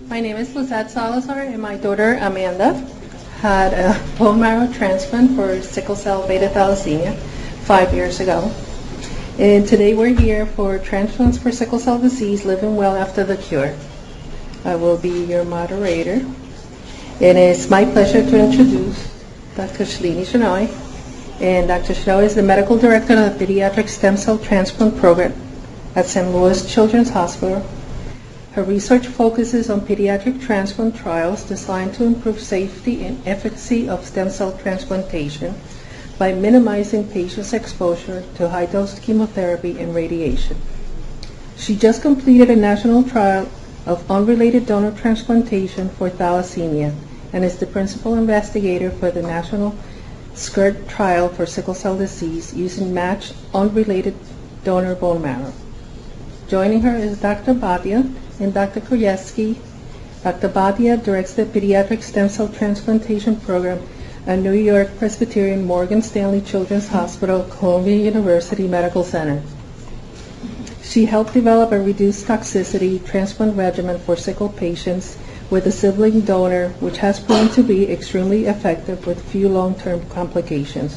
My name is Lizette Salazar, and my daughter Amanda had a bone marrow transplant for sickle cell beta thalassemia 5 years ago. And today we're here for Transplants for Sickle Cell Disease, Living Well After the Cure. I will be your moderator. And it's my pleasure to introduce Dr. Shalini Shenoy. And Dr. Shenoy is the Medical Director of the Pediatric Stem Cell Transplant Program at St. Louis Children's Hospital. Her research focuses on pediatric transplant trials designed to improve safety and efficacy of stem cell transplantation by minimizing patients' exposure to high-dose chemotherapy and radiation. She just completed a national trial of unrelated donor transplantation for thalassemia and is the principal investigator for the national SCIRT trial for sickle cell disease using matched unrelated donor bone marrow. Joining her is Dr. Bhatia and Dr. Krajewski. Dr. Bhatia directs the Pediatric Stem Cell Transplantation Program at New York Presbyterian Morgan Stanley Children's Hospital, Columbia University Medical Center. She helped develop a reduced toxicity transplant regimen for sickle patients with a sibling donor, which has proven to be extremely effective with few long-term complications.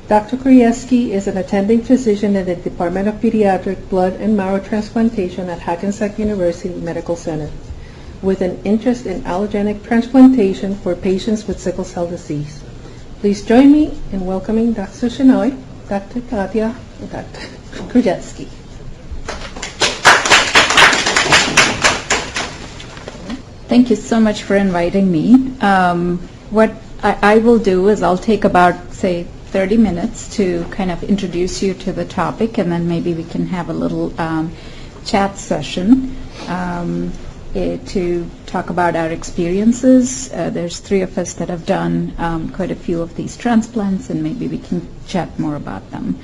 Dr. Krajewski is an attending physician in the Department of Pediatric Blood and Marrow Transplantation at Hackensack University Medical Center, with an interest in allogeneic transplantation for patients with sickle cell disease. Please join me in welcoming Dr. Shenoy, Dr. Bhatia, and Dr. Krajewski. Thank you so much for inviting me. What I will do is I'll take about, say, 30 minutes to kind of introduce you to the topic, and then maybe we can have a little chat session to talk about our experiences. There's 3 of us that have done quite a few of these transplants, and maybe we can chat more about them.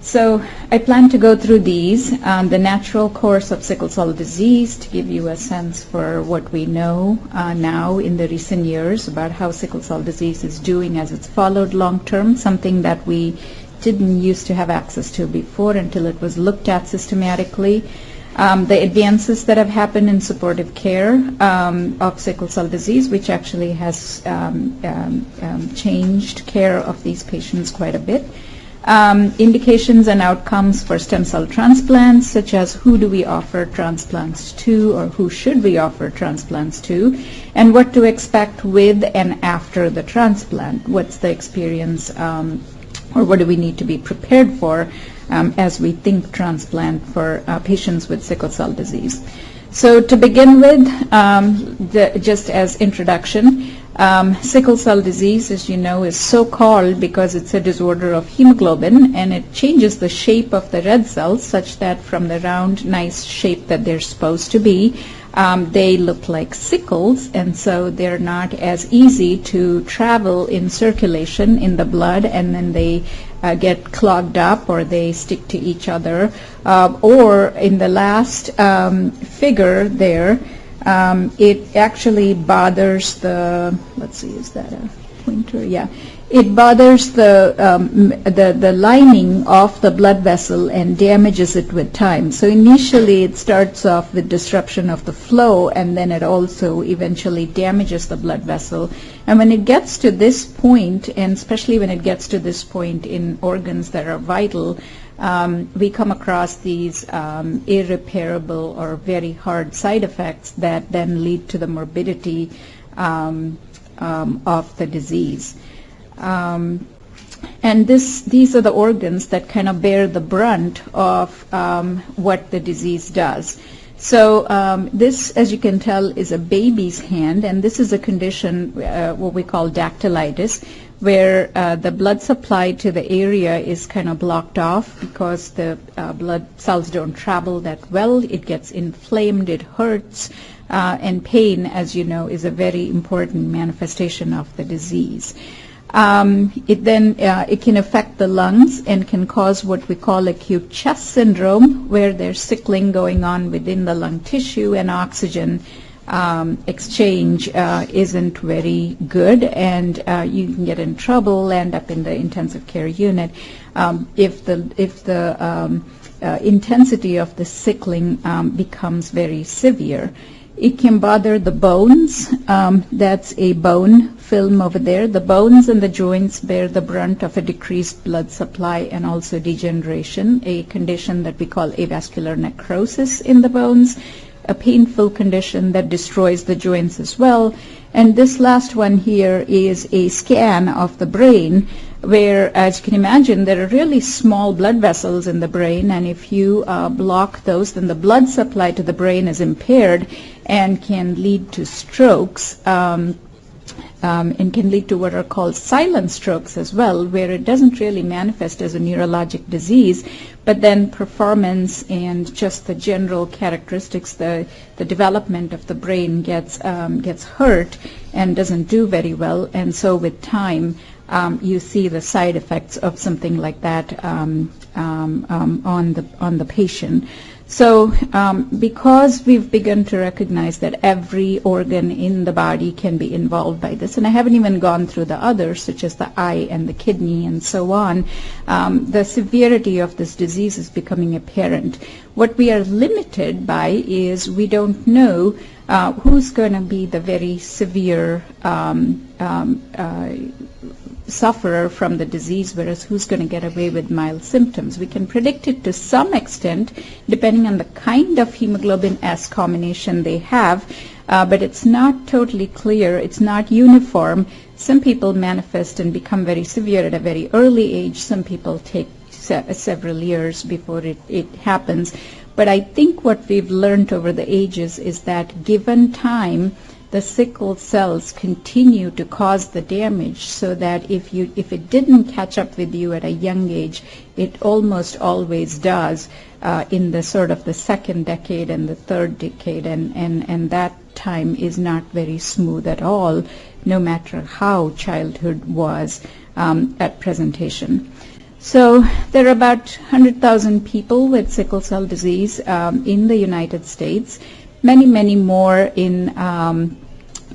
So I plan to go through these, the natural course of sickle cell disease, to give you a sense for what we know now in the recent years about how sickle cell disease is doing as it's followed long-term, something that we didn't used to have access to before until it was looked at systematically. The advances that have happened in supportive care of sickle cell disease, which actually has changed care of these patients quite a bit. Indications and outcomes for stem cell transplants, such as who do we offer transplants to, or who should we offer transplants to, and what to expect with and after the transplant. What's the experience, or what do we need to be prepared for as we think transplant for patients with sickle cell disease. So to begin with, just as introduction, sickle cell disease, as you know, is so called because it's a disorder of hemoglobin, and it changes the shape of the red cells such that from the round, nice shape that they're supposed to be, they look like sickles, and so they're not as easy to travel in circulation in the blood, and then they get clogged up or they stick to each other. Or in the last figure there, it actually bothers the, let's see, is that a pointer? Yeah. It bothers the lining of the blood vessel and damages it with time. So initially it starts off with disruption of the flow, and then it also eventually damages the blood vessel. And when it gets to this point, and especially when it gets to this point in organs that are vital, we come across these irreparable or very hard side effects that then lead to the morbidity of the disease. And these are the organs that kind of bear the brunt of what the disease does. So this, as you can tell, is a baby's hand, and this is a condition, what we call dactylitis, where the blood supply to the area is kind of blocked off because the blood cells don't travel that well. It gets inflamed, it hurts, and pain, as you know, is a very important manifestation of the disease. It can affect the lungs and can cause what we call acute chest syndrome, where there's sickling going on within the lung tissue, and oxygen exchange isn't very good, and you can get in trouble, end up in the intensive care unit if the intensity of the sickling becomes very severe. It can bother the bones. That's a bone film over there. The bones and the joints bear the brunt of a decreased blood supply and also degeneration, a condition that we call avascular necrosis in the bones, a painful condition that destroys the joints as well. And this last one here is a scan of the brain where, as you can imagine, there are really small blood vessels in the brain, and if you block those, then the blood supply to the brain is impaired and can lead to strokes. And can lead to what are called silent strokes as well, where it doesn't really manifest as a neurologic disease, but then performance and just the general characteristics, the development of the brain gets hurt and doesn't do very well, and so with time you see the side effects of something like that on the patient. So because we've begun to recognize that every organ in the body can be involved by this, and I haven't even gone through the others, such as the eye and the kidney and so on, the severity of this disease is becoming apparent. What we are limited by is we don't know who's going to be the very severe sufferer from the disease, whereas who's going to get away with mild symptoms. We can predict it to some extent depending on the kind of hemoglobin S combination they have, but it's not totally clear. It's not uniform. Some people manifest and become very severe at a very early age. Some people take several years before it happens. But I think what we've learned over the ages is that given time, the sickle cells continue to cause the damage, so that if it didn't catch up with you at a young age, it almost always does in the sort of the second decade and the third decade, and that time is not very smooth at all, no matter how childhood was at presentation. So there are about 100,000 people with sickle cell disease in the United States, many more in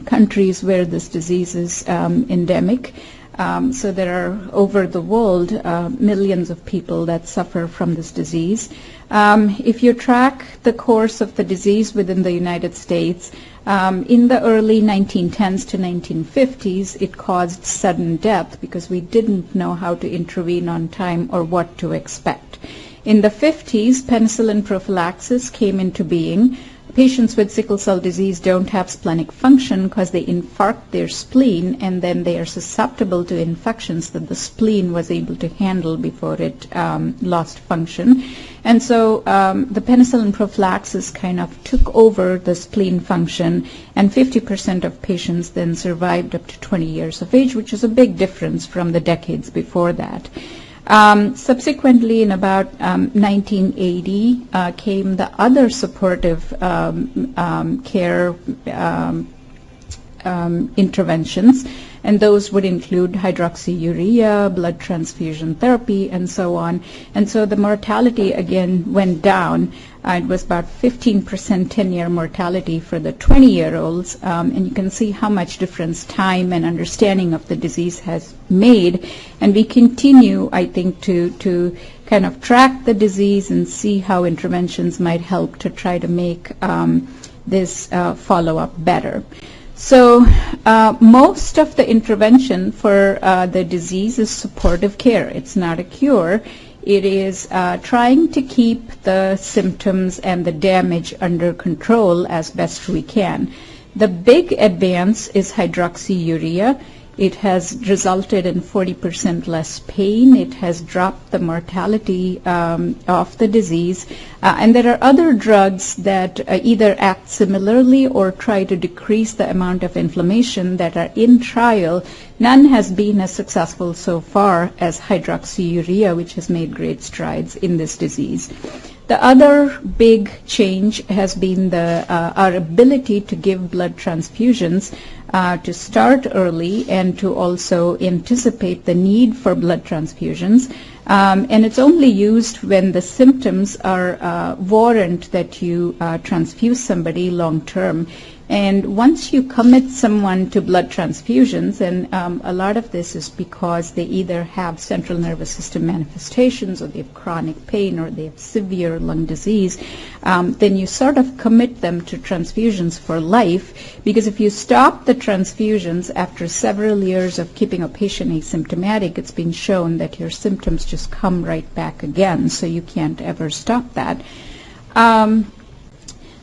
countries where this disease is endemic. So there are over the world millions of people that suffer from this disease. If you track the course of the disease within the United States, in the early 1910s to 1950s, it caused sudden death because we didn't know how to intervene on time or what to expect. In the 50s, penicillin prophylaxis came into being. Patients with sickle cell disease don't have splenic function because they infarct their spleen, and then they are susceptible to infections that the spleen was able to handle before it lost function. And so the penicillin prophylaxis kind of took over the spleen function, and 50% of patients then survived up to 20 years of age, which is a big difference from the decades before that. Subsequently, in about 1980, came the other supportive care interventions, and those would include hydroxyurea, blood transfusion therapy, and so on. And so the mortality again went down. It was about 15% 10-year mortality for the 20-year-olds, and you can see how much difference time and understanding of the disease has made. And we continue, I think, to kind of track the disease and see how interventions might help to try to make this follow-up better. So most of the intervention for the disease is supportive care. It's not a cure. It is trying to keep the symptoms and the damage under control as best we can. The big advance is hydroxyurea. It has resulted in 40% less pain. It has dropped the mortality of the disease. And there are other drugs that either act similarly or try to decrease the amount of inflammation that are in trial. None has been as successful so far as hydroxyurea, which has made great strides in this disease. The other big change has been our ability to give blood transfusions to start early and to also anticipate the need for blood transfusions. And it's only used when the symptoms are warrant that you transfuse somebody long term. And once you commit someone to blood transfusions, and a lot of this is because they either have central nervous system manifestations, or they have chronic pain, or they have severe lung disease, then you sort of commit them to transfusions for life, because if you stop the transfusions after several years of keeping a patient asymptomatic, it's been shown that your symptoms just come right back again, so you can't ever stop that.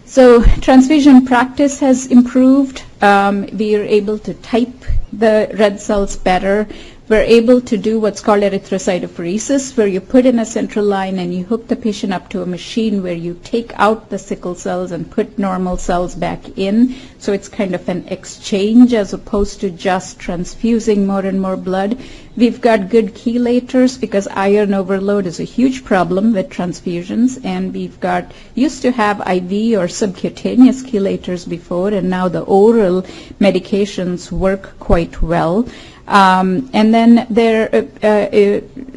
So transfusion practice has improved. We are able to type the red cells better. We're able to do what's called erythrocytophoresis, where you put in a central line and you hook the patient up to a machine where you take out the sickle cells and put normal cells back in. So it's kind of an exchange as opposed to just transfusing more and more blood. We've got good chelators because iron overload is a huge problem with transfusions, and we've got used to have IV or subcutaneous chelators before, and now the oral medications work quite well. And then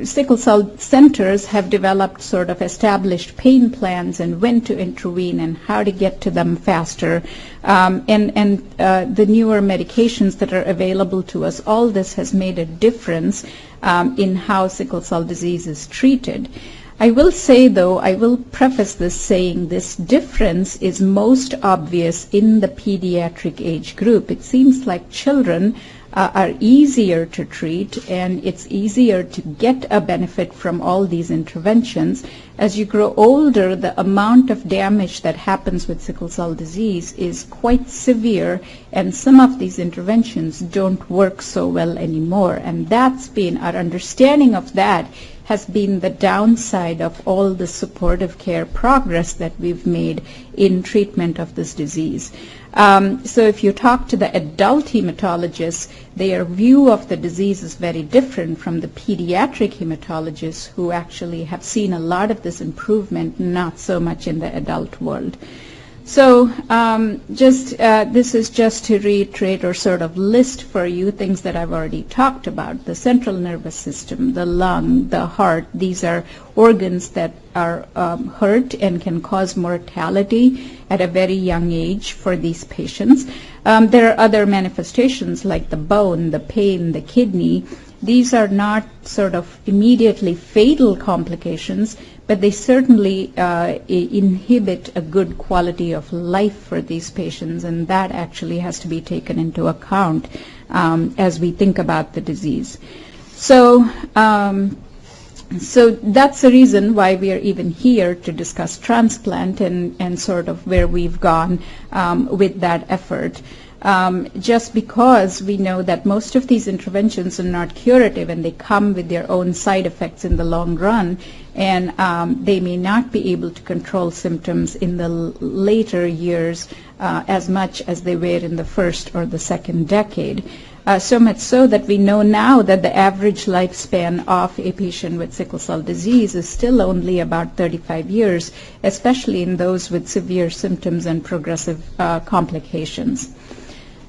sickle cell centers have developed sort of established pain plans and when to intervene and how to get to them faster. And the newer medications that are available to us, all this has made a difference in how sickle cell disease is treated. I will say, though, I will preface this saying this difference is most obvious in the pediatric age group. It seems like children are easier to treat, and it's easier to get a benefit from all these interventions. As you grow older, the amount of damage that happens with sickle cell disease is quite severe, and some of these interventions don't work so well anymore. And that's been our understanding of that has been the downside of all the supportive care progress that we've made in treatment of this disease. So if you talk to the adult hematologists, their view of the disease is very different from the pediatric hematologists who actually have seen a lot of this improvement, not so much in the adult world. So this is just to reiterate or sort of list for you things that I've already talked about. The central nervous system, the lung, the heart, these are organs that are hurt and can cause mortality at a very young age for these patients. There are other manifestations like the bone, the pain, the kidney. These are not sort of immediately fatal complications, but they certainly inhibit a good quality of life for these patients, and that actually has to be taken into account as we think about the disease. So that's the reason why we are even here to discuss transplant and sort of where we've gone with that effort. Just because we know that most of these interventions are not curative and they come with their own side effects in the long run, and they may not be able to control symptoms in the later years as much as they were in the first or the second decade. So much so that we know now that the average lifespan of a patient with sickle cell disease is still only about 35 years, especially in those with severe symptoms and progressive complications.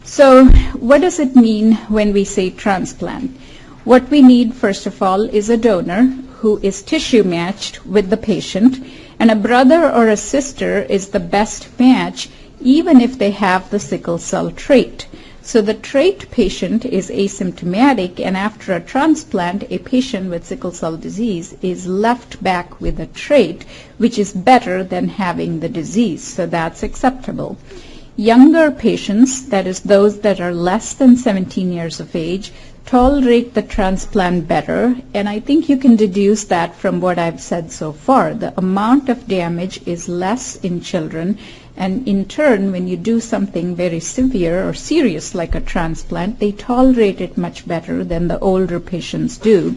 So what does it mean when we say transplant? What we need, first of all, is a donor who is tissue matched with the patient, and a brother or a sister is the best match even if they have the sickle cell trait. So the trait patient is asymptomatic, and after a transplant, a patient with sickle cell disease is left back with a trait, which is better than having the disease. So that's acceptable. Younger patients, that is those that are less than 17 years of age, tolerate the transplant better, and I think you can deduce that from what I've said so far. The amount of damage is less in children, and in turn, when you do something very severe or serious like a transplant, they tolerate it much better than the older patients do.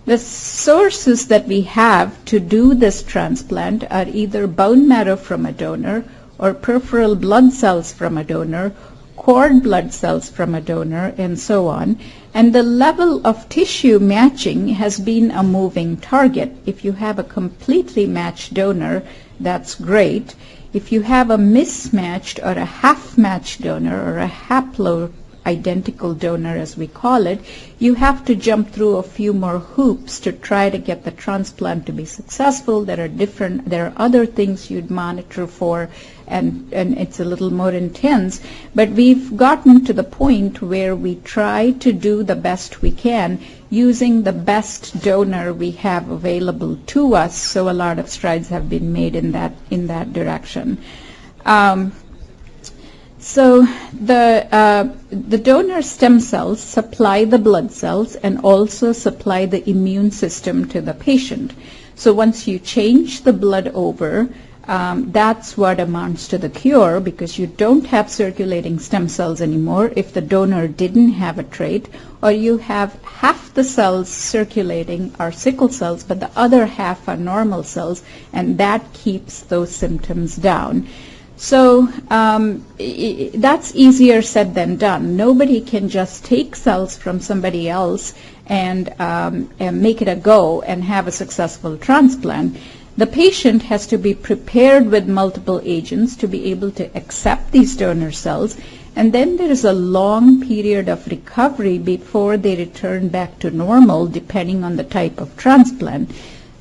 The sources that we have to do this transplant are either bone marrow from a donor or peripheral blood cells from a donor, cord blood cells from a donor, and so on. And the level of tissue matching has been a moving target. If you have a completely matched donor, that's great. If you have a mismatched or a half-matched donor or a haplo-identical donor, as we call it, you have to jump through a few more hoops to try to get the transplant to be successful. There are other things you'd monitor for, and it's a little more intense. But we've gotten to the point where we try to do the best we can using the best donor we have available to us. So a lot of strides have been made in that direction. So the donor stem cells supply the blood cells and also supply the immune system to the patient. So once you change the blood over, that's what amounts to the cure, because you don't have circulating stem cells anymore if the donor didn't have a trait, or you have half the cells circulating are sickle cells, but the other half are normal cells, and that keeps those symptoms down. So that's easier said than done. Nobody can just take cells from somebody else and make it a go and have a successful transplant. The patient has to be prepared with multiple agents to be able to accept these donor cells, and then there is a long period of recovery before they return back to normal, depending on the type of transplant.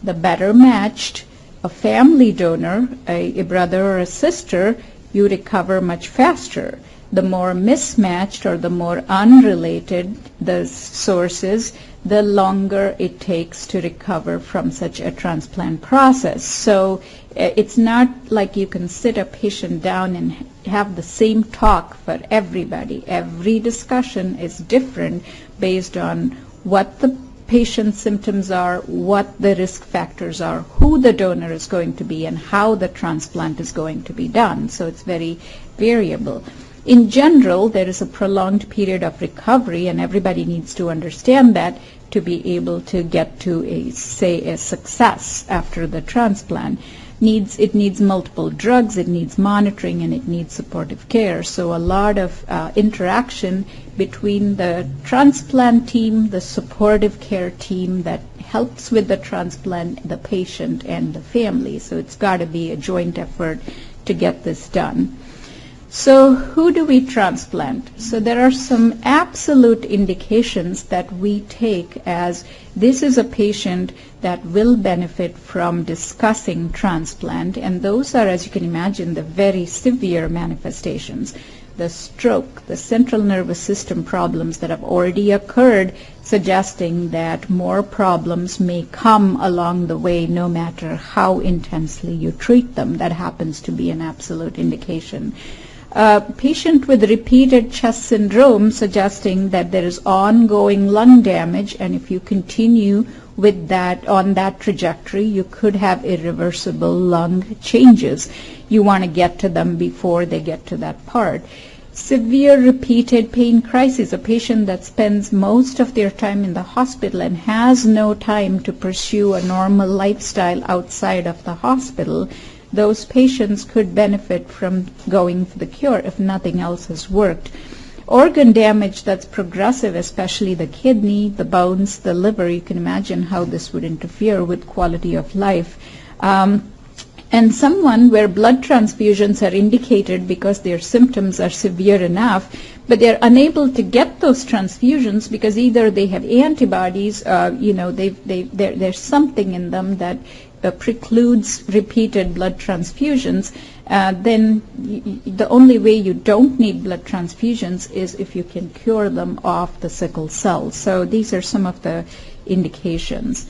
The better matched a family donor, a brother or a sister, you recover much faster. The more mismatched or the more unrelated the sources, the longer it takes to recover from such a transplant process. So it's not like you can sit a patient down and have the same talk for everybody. Every discussion is different based on what the patient's symptoms are, what the risk factors are, who the donor is going to be, and how the transplant is going to be done. So it's very variable. In general, there is a prolonged period of recovery, and everybody needs to understand that to be able to get to a success after the transplant. It needs multiple drugs, it needs monitoring, and it needs supportive care. So a lot of interaction between the transplant team, the supportive care team that helps with the transplant, the patient, and the family. So it's got to be a joint effort to get this done. So who do we transplant? So there are some absolute indications that we take as this is a patient that will benefit from discussing transplant, and those are, as you can imagine, the very severe manifestations. The stroke, the central nervous system problems that have already occurred, suggesting that more problems may come along the way no matter how intensely you treat them. That happens to be an absolute indication. Patient with repeated chest syndrome, suggesting that there is ongoing lung damage, and if you continue with that on that trajectory, you could have irreversible lung changes. You want to get to them before they get to that part. Severe repeated pain crisis, a patient that spends most of their time in the hospital and has no time to pursue a normal lifestyle outside of the hospital. Those patients could benefit from going for the cure if nothing else has worked. Organ damage that's progressive, especially the kidney, the bones, the liver, you can imagine how this would interfere with quality of life. And someone where blood transfusions are indicated because their symptoms are severe enough, but they're unable to get those transfusions because either they have antibodies, there's something in them that precludes repeated blood transfusions, then the only way you don't need blood transfusions is if you can cure them of the sickle cell. So these are some of the indications.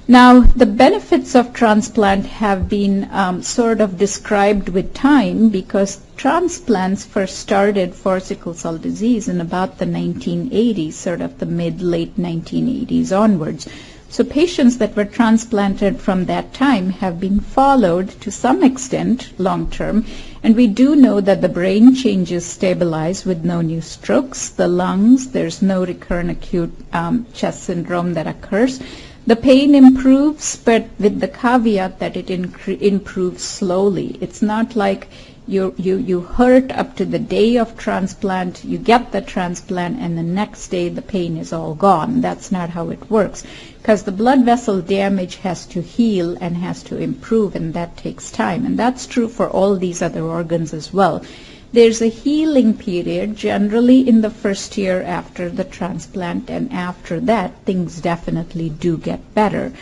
Now, the benefits of transplant have been sort of described with time, because transplants first started for sickle cell disease in about the 1980s, sort of the mid-late 1980s onwards. So patients that were transplanted from that time have been followed to some extent long-term, and we do know that the brain changes stabilize with no new strokes. The lungs, there's no recurrent acute chest syndrome that occurs. The pain improves, but with the caveat that it improves slowly. It's not like you hurt up to the day of transplant, you get the transplant, and the next day the pain is all gone. That's not how it works, because the blood vessel damage has to heal and has to improve, and that takes time. And that's true for all these other organs as well. There's a healing period generally in the first year after the transplant, and after that things definitely do get better.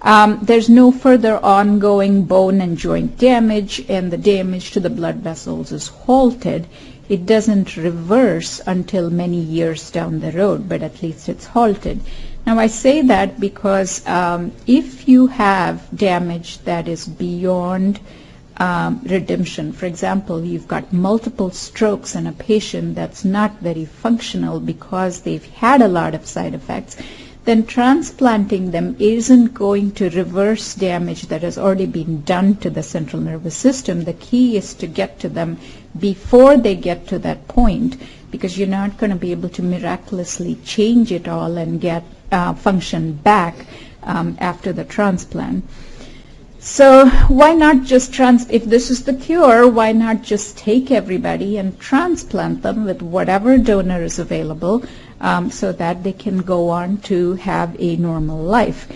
There's no further ongoing bone and joint damage, and the damage to the blood vessels is halted. It doesn't reverse until many years down the road, but at least it's halted. Now, I say that because if you have damage that is beyond redemption, for example, you've got multiple strokes in a patient that's not very functional because they've had a lot of side effects, then transplanting them isn't going to reverse damage that has already been done to the central nervous system. The key is to get to them before they get to that point, because you're not going to be able to miraculously change it all and get function back after the transplant. So why not just if this is the cure, why not just take everybody and transplant them with whatever donor is available so that they can go on to have a normal life?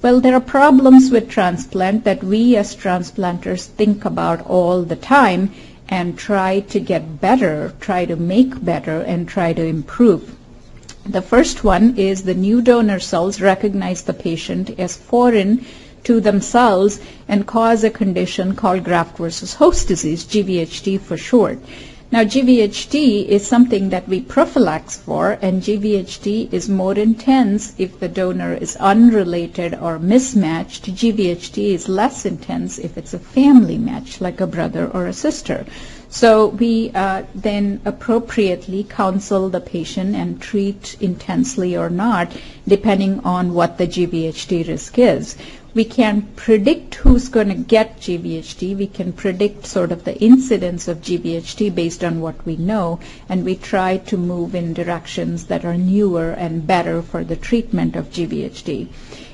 Well, there are problems with transplant that we as transplanters think about all the time and try to get better, try to make better, and try to improve. The first one is the new donor cells recognize the patient as foreign to themselves and cause a condition called graft versus host disease, GVHD for short. Now, GVHD is something that we prophylax for, and GVHD is more intense if the donor is unrelated or mismatched. GVHD is less intense if it's a family match, like a brother or a sister. So we then appropriately counsel the patient and treat intensely or not, depending on what the GVHD risk is. We can't predict who's going to get GVHD. We can predict sort of the incidence of GVHD based on what we know, and we try to move in directions that are newer and better for the treatment of GVHD.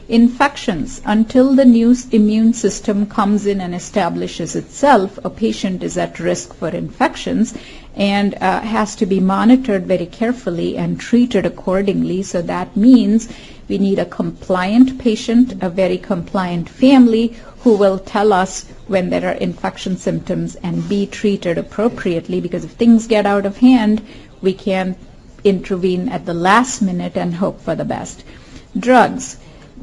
Infections. Until the new immune system comes in and establishes itself, a patient is at risk for infections and has to be monitored very carefully and treated accordingly. So that means we need a compliant patient, a very compliant family who will tell us when there are infection symptoms and be treated appropriately, because if things get out of hand, we can intervene at the last minute and hope for the best. Drugs.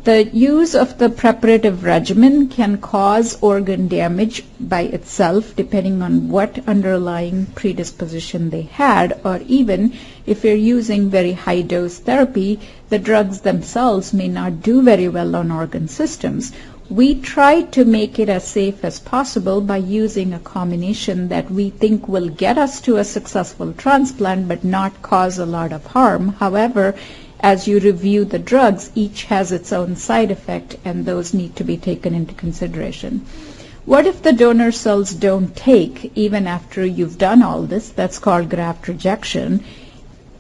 The use of the preparative regimen can cause organ damage by itself, depending on what underlying predisposition they had, or even if you're using very high dose therapy, the drugs themselves may not do very well on organ systems. We try to make it as safe as possible by using a combination that we think will get us to a successful transplant but not cause a lot of harm. However, as you review the drugs, each has its own side effect, and those need to be taken into consideration. What if the donor cells don't take even after you've done all this? That's called graft rejection.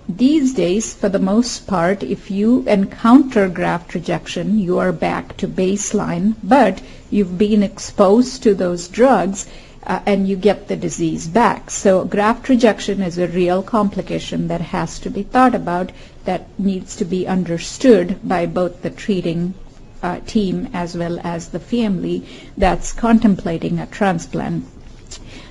These days, for the most part, if you encounter graft rejection, you are back to baseline, but you've been exposed to those drugs and you get the disease back. So graft rejection is a real complication that has to be thought about, that needs to be understood by both the treating team as well as the family that's contemplating a transplant.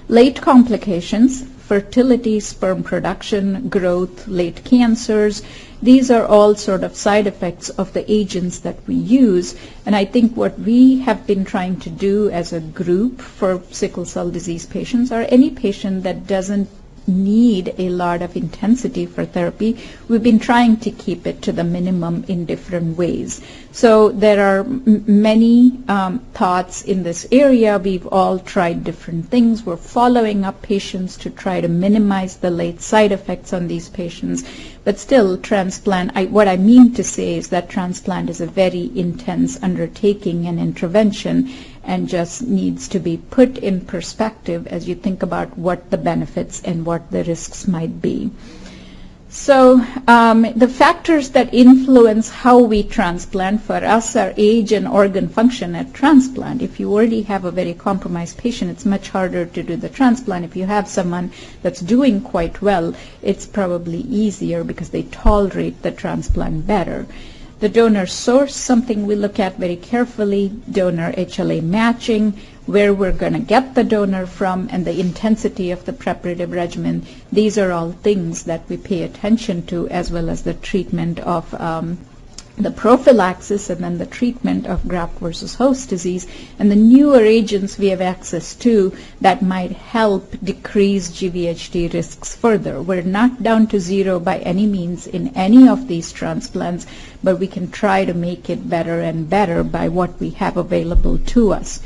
Late complications, fertility, sperm production, growth, late cancers, these are all sort of side effects of the agents that we use. And I think what we have been trying to do as a group for sickle cell disease patients, or any patient that doesn't need a lot of intensity for therapy, we've been trying to keep it to the minimum in different ways. So there are many thoughts in this area. We've all tried different things. We're following up patients to try to minimize the late side effects on these patients. But still, transplant, what I mean to say is that transplant is a very intense undertaking and intervention, and just needs to be put in perspective as you think about what the benefits and what the risks might be. So the factors that influence how we transplant for us are age and organ function at transplant. If you already have a very compromised patient, it's much harder to do the transplant. If you have someone that's doing quite well, it's probably easier because they tolerate the transplant better. The donor source, something we look at very carefully, donor HLA matching, where we're going to get the donor from, and the intensity of the preparative regimen. These are all things that we pay attention to, as well as the treatment of the prophylaxis and then the treatment of graft versus host disease, and the newer agents we have access to that might help decrease GVHD risks further. We're not down to zero by any means in any of these transplants, but we can try to make it better and better by what we have available to us.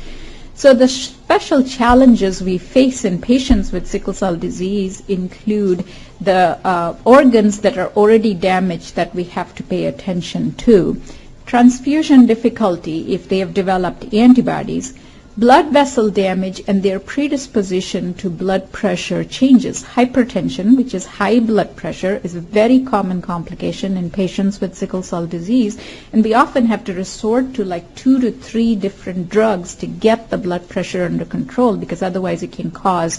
So the special challenges we face in patients with sickle cell disease include the organs that are already damaged that we have to pay attention to, transfusion difficulty if they have developed antibodies, blood vessel damage and their predisposition to blood pressure changes. Hypertension, which is high blood pressure, is a very common complication in patients with sickle cell disease, and we often have to resort to like 2 to 3 different drugs to get the blood pressure under control, because otherwise it can cause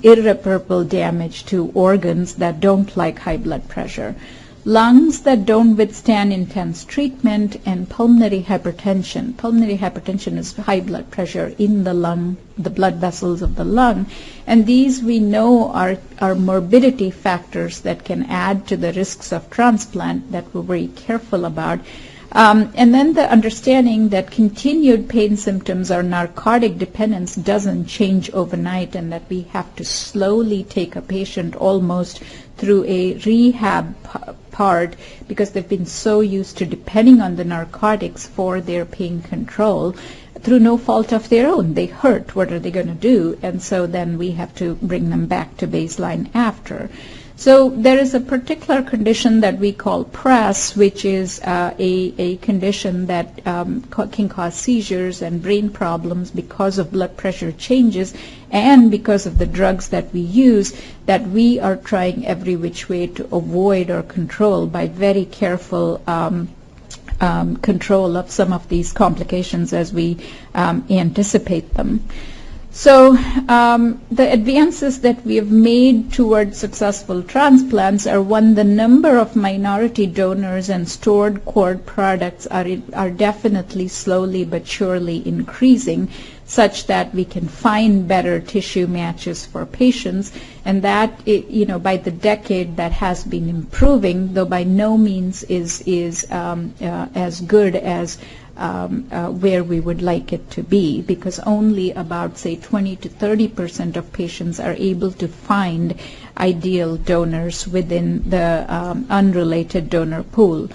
irreparable damage to organs that don't like high blood pressure. Lungs that don't withstand intense treatment, and pulmonary hypertension. Pulmonary hypertension is high blood pressure in the lung, the blood vessels of the lung, and these we know are morbidity factors that can add to the risks of transplant that we're very careful about. And then the understanding that continued pain symptoms or narcotic dependence doesn't change overnight, and that we have to slowly take a patient almost through a rehab part, because they've been so used to depending on the narcotics for their pain control through no fault of their own. They hurt. What are they going to do? And so then we have to bring them back to baseline after. So there is a particular condition that we call PRESS, which is a condition that can cause seizures and brain problems because of blood pressure changes and because of the drugs that we use, that we are trying every which way to avoid or control by very careful control of some of these complications as we anticipate them. So the advances that we have made towards successful transplants are, one, the number of minority donors and stored cord products are definitely slowly but surely increasing, such that we can find better tissue matches for patients, and that by the decade that has been improving, though by no means is as good as where we would like it to be, because only about, say, 20 to 30% of patients are able to find ideal donors within the unrelated donor pool.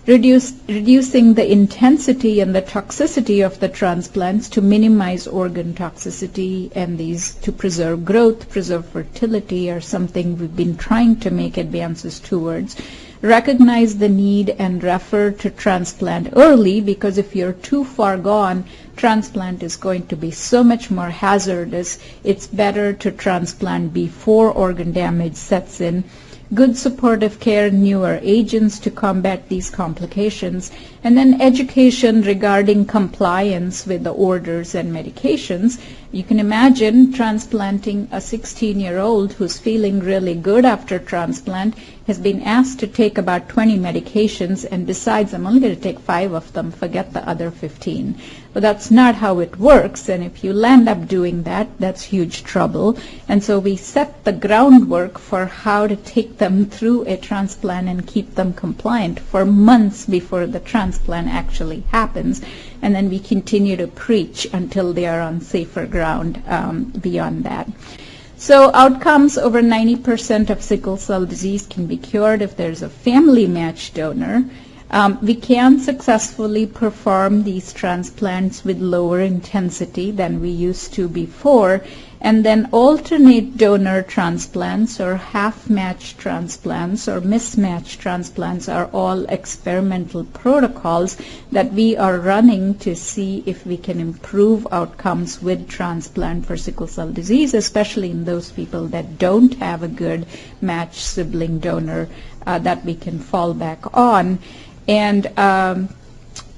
Reducing the intensity and the toxicity of the transplants to minimize organ toxicity, and these to preserve growth, preserve fertility, are something we've been trying to make advances towards. Recognize the need and refer to transplant early, because if you're too far gone, transplant is going to be so much more hazardous. It's better to transplant before organ damage sets in. Good supportive care, newer agents to combat these complications, and then education regarding compliance with the orders and medications. You can imagine transplanting a 16-year-old who's feeling really good after transplant, has been asked to take about 20 medications and decides, I'm only going to take 5 of them, forget the other 15. But that's not how it works, and if you land up doing that, that's huge trouble. And so we set the groundwork for how to take them through a transplant and keep them compliant for months before the transplant actually happens. And then we continue to preach until they are on safer ground beyond that. So outcomes, over 90% of sickle cell disease can be cured if there's a family matched donor. We can successfully perform these transplants with lower intensity than we used to before, and then alternate donor transplants or half-match transplants or mismatched transplants are all experimental protocols that we are running to see if we can improve outcomes with transplant for sickle cell disease, especially in those people that don't have a good matched sibling donor that we can fall back on. And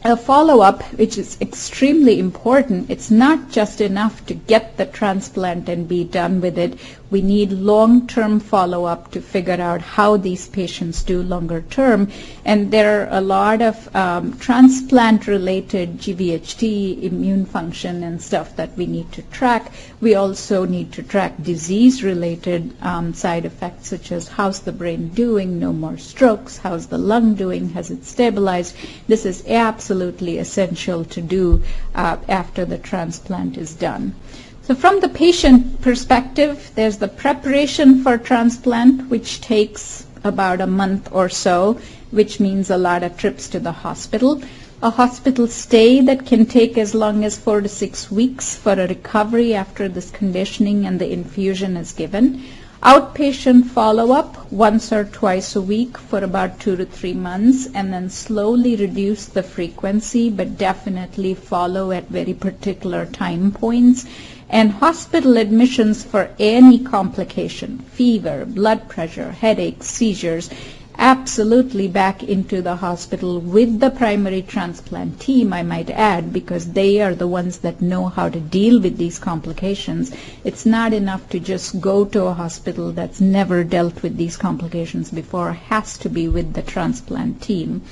a follow-up, which is extremely important. It's not just enough to get the transplant and be done with it. We need long-term follow-up to figure out how these patients do longer term. And there are a lot of transplant-related GVHD, immune function and stuff that we need to track. We also need to track disease-related side effects, such as how's the brain doing, no more strokes, how's the lung doing, has it stabilized. This is absolutely essential to do after the transplant is done. So from the patient perspective, there's the preparation for transplant, which takes about a month or so, which means a lot of trips to the hospital. A hospital stay that can take as long as 4 to 6 weeks for a recovery after this conditioning and the infusion is given. Outpatient follow-up once or twice a week for about 2 to 3 months, and then slowly reduce the frequency, but definitely follow at very particular time points. And hospital admissions for any complication, fever, blood pressure, headaches, seizures, absolutely back into the hospital with the primary transplant team, I might add, because they are the ones that know how to deal with these complications. It's not enough to just go to a hospital that's never dealt with these complications before. It has to be with the transplant team.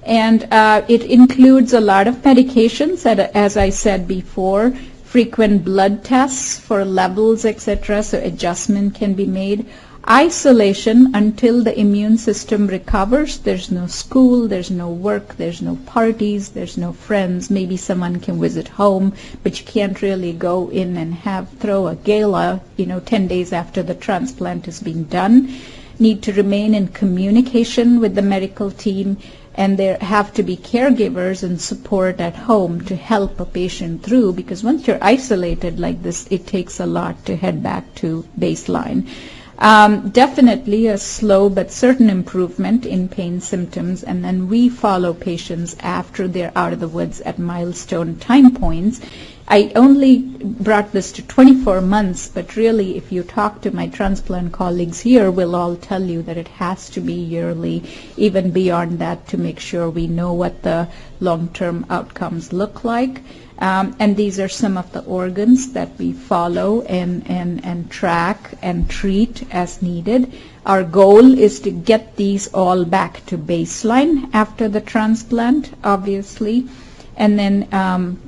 And it includes a lot of medications, as I said before, frequent blood tests for levels, etc., so adjustment can be made. Isolation until the immune system recovers. There's no school, there's no work, there's no parties, there's no friends. Maybe someone can visit home, but you can't really go in and throw a gala, 10 days after the transplant is being done. Need to remain in communication with the medical team, and there have to be caregivers and support at home to help a patient through, because once you're isolated like this, it takes a lot to head back to baseline. Definitely a slow but certain improvement in pain symptoms, and then we follow patients after they're out of the woods at milestone time points. I only brought this to 24 months, but really if you talk to my transplant colleagues here, we'll all tell you that it has to be yearly, even beyond that, to make sure we know what the long-term outcomes look like. And these are some of the organs that we follow and track and treat as needed. Our goal is to get these all back to baseline after the transplant, obviously. And then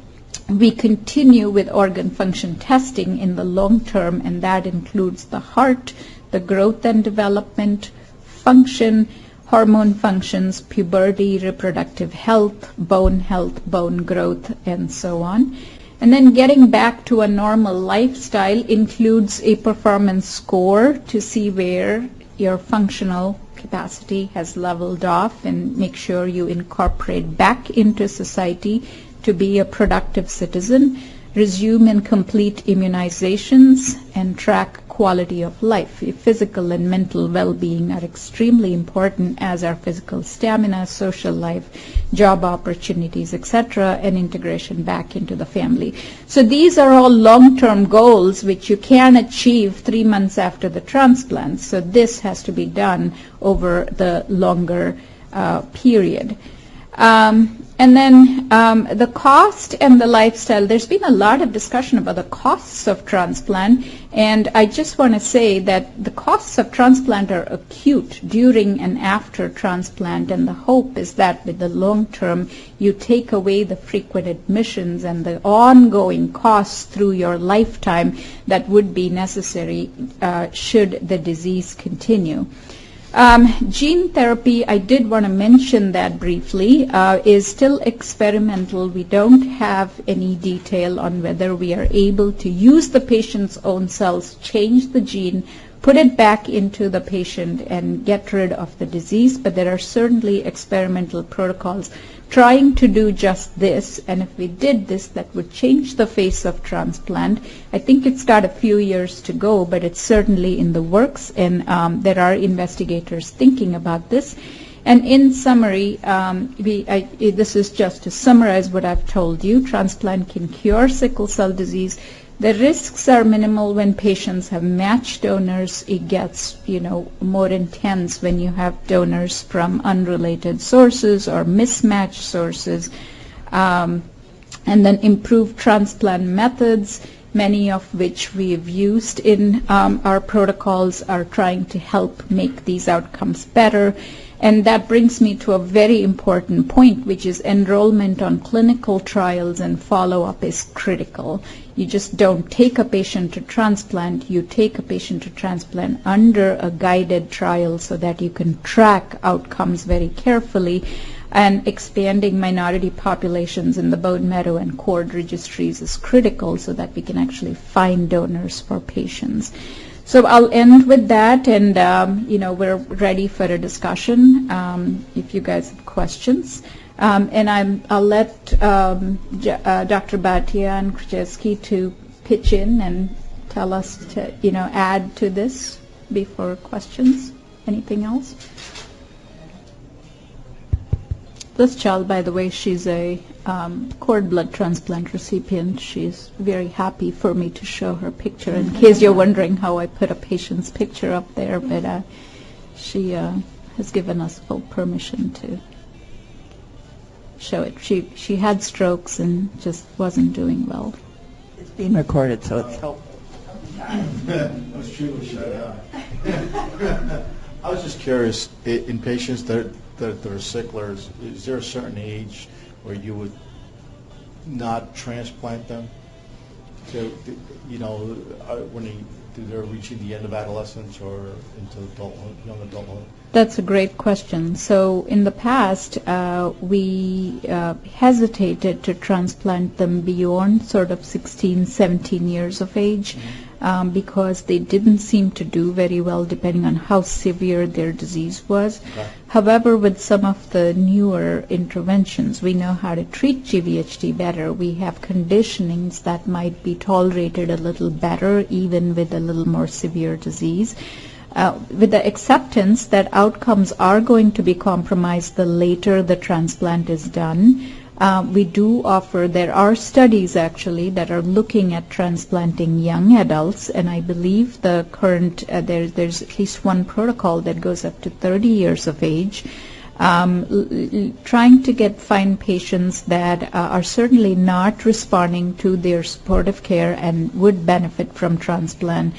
we continue with organ function testing in the long term, and that includes the heart, the growth and development, function, hormone functions, puberty, reproductive health, bone growth, and so on. And then getting back to a normal lifestyle includes a performance score to see where your functional capacity has leveled off and make sure you incorporate back into society to be a productive citizen, resume and complete immunizations, and track quality of life. Physical and mental well-being are extremely important, as are physical stamina, social life, job opportunities, etc., and integration back into the family. So these are all long-term goals which you can achieve 3 months after the transplant. So this has to be done over the longer period. And then the cost and the lifestyle. There's been a lot of discussion about the costs of transplant, and I just want to say that the costs of transplant are acute during and after transplant, and the hope is that with the long term you take away the frequent admissions and the ongoing costs through your lifetime that would be necessary should the disease continue. Gene therapy, I did want to mention that briefly, is still experimental. We don't have any detail on whether we are able to use the patient's own cells, change the gene, put it back into the patient and get rid of the disease, but there are certainly experimental protocols trying to do just this, and if we did this, that would change the face of transplant. I think it's got a few years to go, but it's certainly in the works, and there are investigators thinking about this. And in summary, this is just to summarize what I've told you. Transplant can cure sickle cell disease. The risks are minimal when patients have matched donors. It gets, more intense when you have donors from unrelated sources or mismatched sources. And then improved transplant methods, many of which we've used in our protocols, are trying to help make these outcomes better. And that brings me to a very important point, which is enrollment on clinical trials and follow-up is critical. You just don't take a patient to transplant. You take a patient to transplant under a guided trial so that you can track outcomes very carefully. And expanding minority populations in the bone marrow and cord registries is critical so that we can actually find donors for patients. So I'll end with that, and we're ready for a discussion if you guys have questions. And I'll let Dr. Bhatia and Krzyzewski to pitch in and tell us to add to this before questions. Anything else? This child, by the way, she's a cord blood transplant recipient. She's very happy for me to show her picture, in case you're wondering how I put a patient's picture up there, but she has given us full permission to show it. She had strokes and just wasn't doing well. It's being recorded, so it's helpful. I was just curious, in patients that are sicklers, is there a certain age where you would not transplant them? So, when they're reaching the end of adolescence or into adulthood, young adulthood? That's a great question. So in the past, we hesitated to transplant them beyond sort of 16, 17 years of age because they didn't seem to do very well depending on how severe their disease was. Okay. However, with some of the newer interventions, we know how to treat GVHD better. We have conditionings that might be tolerated a little better even with a little more severe disease. With the acceptance that outcomes are going to be compromised the later the transplant is done, we do offer, there are studies actually that are looking at transplanting young adults, and I believe the current, there's at least one protocol that goes up to 30 years of age, trying to find patients that are certainly not responding to their supportive care and would benefit from transplant,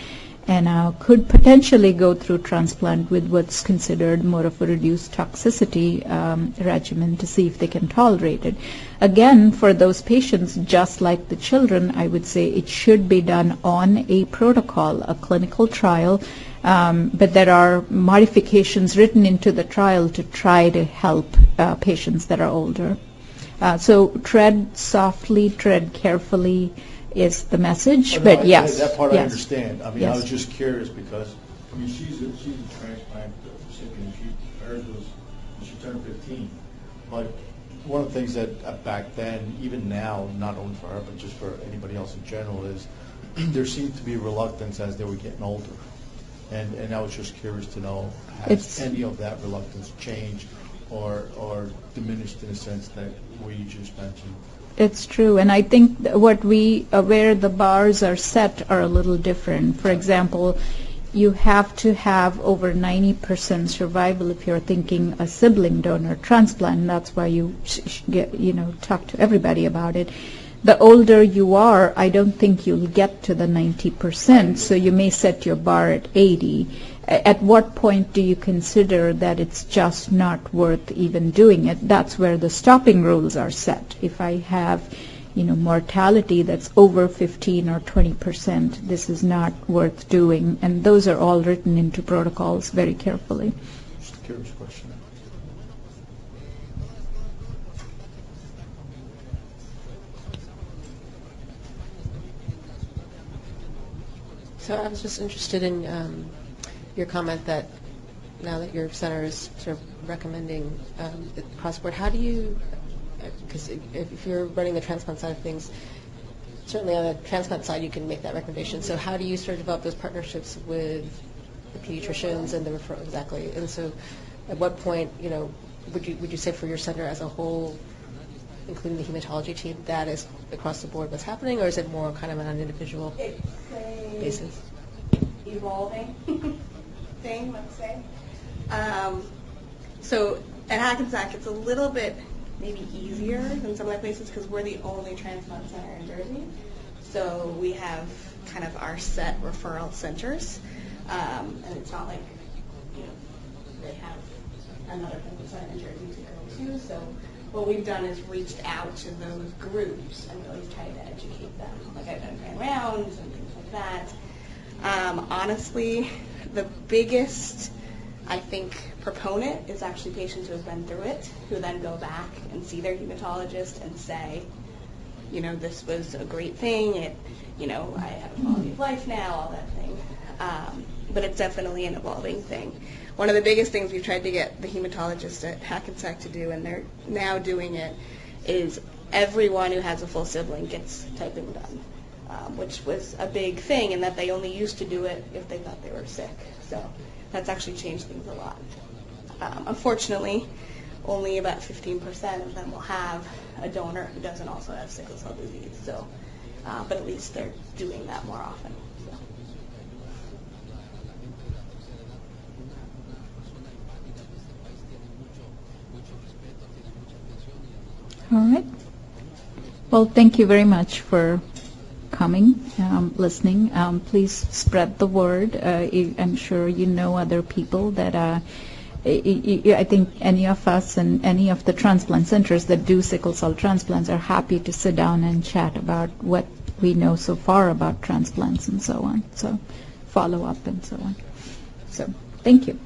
and could potentially go through transplant with what's considered more of a reduced toxicity regimen to see if they can tolerate it. Again, for those patients, just like the children, I would say it should be done on a protocol, a clinical trial, but there are modifications written into the trial to try to help patients that are older. So tread softly, tread carefully, is the message, but yes. That part yes. I understand. I mean, yes. I was just curious because, she's a transplant recipient. Hers was when she turned 15. But one of the things that back then, even now, not only for her, but just for anybody else in general, is there seemed to be reluctance as they were getting older. And I was just curious to know, has any of that reluctance changed or diminished in a sense that what you just mentioned? It's true, and I think where the bars are set are a little different. For example, you have to have over 90% survival if you're thinking a sibling donor transplant. That's why you talk to everybody about it. The older you are, I don't think you'll get to the 90%, so you may set your bar at 80. At what point do you consider that it's just not worth even doing it? That's where the stopping rules are set. If I have, mortality that's over 15 or 20%, this is not worth doing, and those are all written into protocols very carefully. Just a curious question. So I was just interested in your comment that now that your center is sort of recommending cross-board, how do you, because if you're running the transplant side of things, certainly on the transplant side you can make that recommendation. So how do you sort of develop those partnerships with the pediatricians and the referral exactly? And so at what point, would you say for your center as a whole, including the hematology team, that is across the board what's happening, or is it more kind of on an individual basis? Evolving thing, let's say. So at Hackensack, it's a little bit maybe easier than some other places because we're the only transplant center in Jersey. So we have kind of our set referral centers, and it's not like, you know, they have another center in Jersey to go to. So what we've done is reached out to those groups and really tried to educate them. Like I've done grand rounds and things like that. Honestly, the biggest, I think, proponent is actually patients who have been through it, who then go back and see their hematologist and say, you know, this was a great thing. It, you know, I have a quality of life now, all that thing. But it's definitely an evolving thing. One of the biggest things we've tried to get the hematologist at Hackensack to do, and they're now doing it, is everyone who has a full sibling gets typing done, which was a big thing, in that they only used to do it if they thought they were sick. So that's actually changed things a lot. Unfortunately, only about 15% of them will have a donor who doesn't also have sickle cell disease. So, but at least they're doing that more often. So. All right. Well, thank you very much for coming, listening. Please spread the word. I'm sure you know other people that I think any of us and any of the transplant centers that do sickle cell transplants are happy to sit down and chat about what we know so far about transplants and so on. So follow up and so on. So thank you.